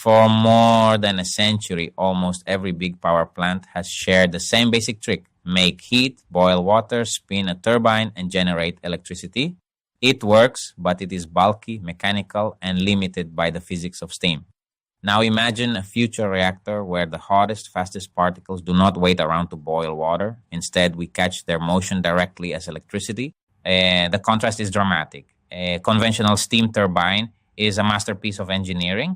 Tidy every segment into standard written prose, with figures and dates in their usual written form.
For more than a century, almost every big power plant has shared the same basic trick: make heat, boil water, spin a turbine, and generate electricity. It works, but it is bulky, mechanical, and limited by the physics of steam. Now imagine a future reactor where the hottest, fastest particles do not wait around to boil water. Instead, we catch their motion directly as electricity. The contrast is dramatic. A conventional steam turbine is a masterpiece of engineering,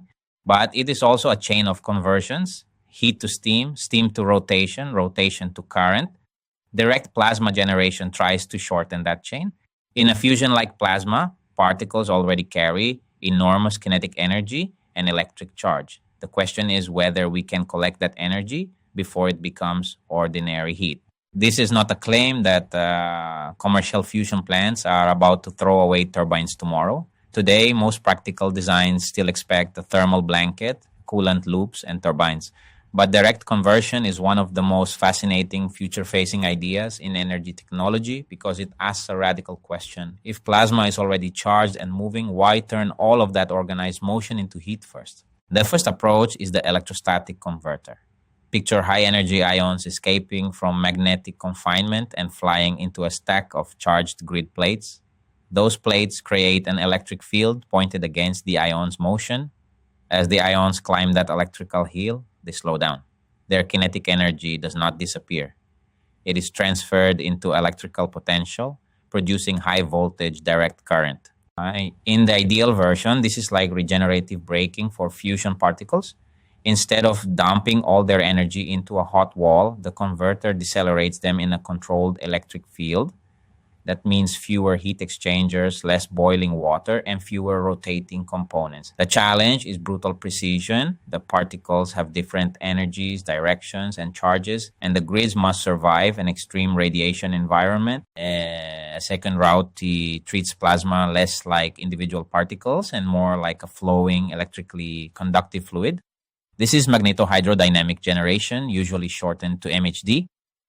but it is also a chain of conversions: heat to steam, steam to rotation, rotation to current. Direct plasma generation tries to shorten that chain. In a fusion like plasma, particles already carry enormous kinetic energy and electric charge. The question is whether we can collect that energy before it becomes ordinary heat. This is not a claim that commercial fusion plants are about to throw away turbines tomorrow. Today, most practical designs still expect a thermal blanket, coolant loops, and turbines. But direct conversion is one of the most fascinating future-facing ideas in energy technology because it asks a radical question. If plasma is already charged and moving, why turn all of that organized motion into heat first? The first approach is the electrostatic converter. Picture high-energy ions escaping from magnetic confinement and flying into a stack of charged grid plates. Those plates create an electric field pointed against the ions' motion. As the ions climb that electrical hill, they slow down. Their kinetic energy does not disappear. It is transferred into electrical potential, producing high voltage direct current. In the ideal version, this is like regenerative braking for fusion particles. Instead of dumping all their energy into a hot wall, the converter decelerates them in a controlled electric field. That means fewer heat exchangers, less boiling water, and fewer rotating components. The challenge is brutal precision. The particles have different energies, directions, and charges, and the grids must survive an extreme radiation environment. A second route treats plasma less like individual particles and more like a flowing, electrically conductive fluid. This is magnetohydrodynamic generation, usually shortened to MHD.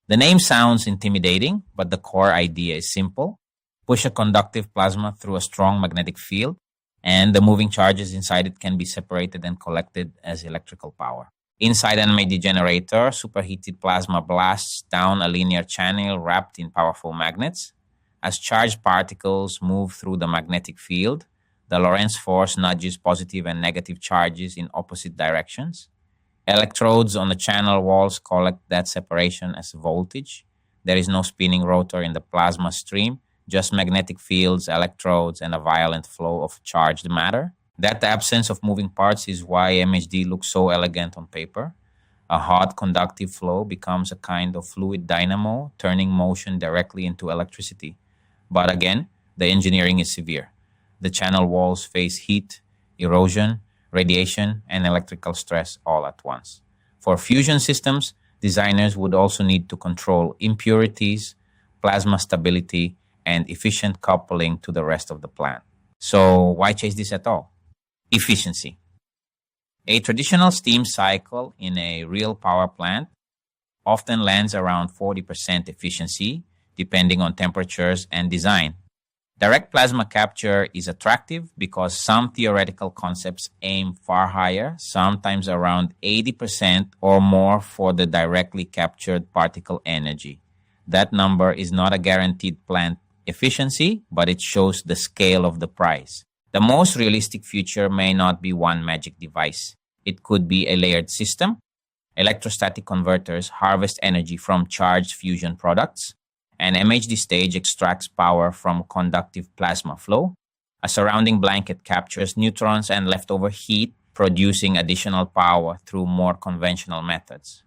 The name sounds intimidating, but the core idea is simple. Push a conductive plasma through a strong magnetic field, and the moving charges inside it can be separated and collected as electrical power. Inside an MHD generator, superheated plasma blasts down a linear channel wrapped in powerful magnets. As charged particles move through the magnetic field, the Lorentz force nudges positive and negative charges in opposite directions. Electrodes on the channel walls collect that separation as voltage. There is no spinning rotor in the plasma stream, just magnetic fields, electrodes, and a violent flow of charged matter. That absence of moving parts is why MHD looks so elegant on paper. A hot conductive flow becomes a kind of fluid dynamo, turning motion directly into electricity. But again, the engineering is severe. The channel walls face heat, erosion, radiation, and electrical stress all at once. For fusion systems, designers would also need to control impurities, plasma stability, and efficient coupling to the rest of the plant. So why chase this at all? Efficiency. A traditional steam cycle in a real power plant often lands around 40% efficiency, depending on temperatures and design. Direct plasma capture is attractive because some theoretical concepts aim far higher, sometimes around 80% or more for the directly captured particle energy. That number is not a guaranteed plant efficiency, but it shows the scale of the prize. The most realistic future may not be one magic device. It could be a layered system. Electrostatic converters harvest energy from charged fusion products. An MHD stage extracts power from conductive plasma flow. A surrounding blanket captures neutrons and leftover heat, producing additional power through more conventional methods.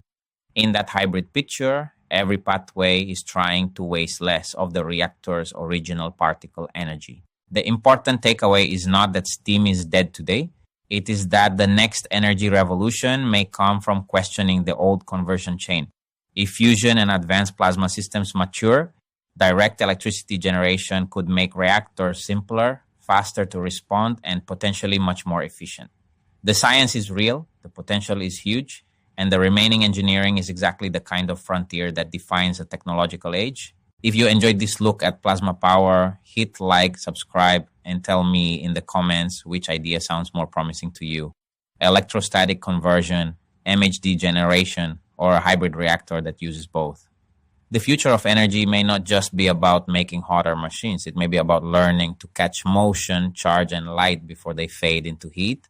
In that hybrid picture, every pathway is trying to waste less of the reactor's original particle energy. The important takeaway is not that steam is dead today. It is that the next energy revolution may come from questioning the old conversion chain. If fusion and advanced plasma systems mature, direct electricity generation could make reactors simpler, faster to respond, and potentially much more efficient. The science is real, the potential is huge, and the remaining engineering is exactly the kind of frontier that defines a technological age. If you enjoyed this look at plasma power, hit like, subscribe, and tell me in the comments which idea sounds more promising to you. electrostatic conversion, MHD generation, or a hybrid reactor that uses both. The future of energy may not just be about making hotter machines. It may be about learning to catch motion, charge, and light before they fade into heat,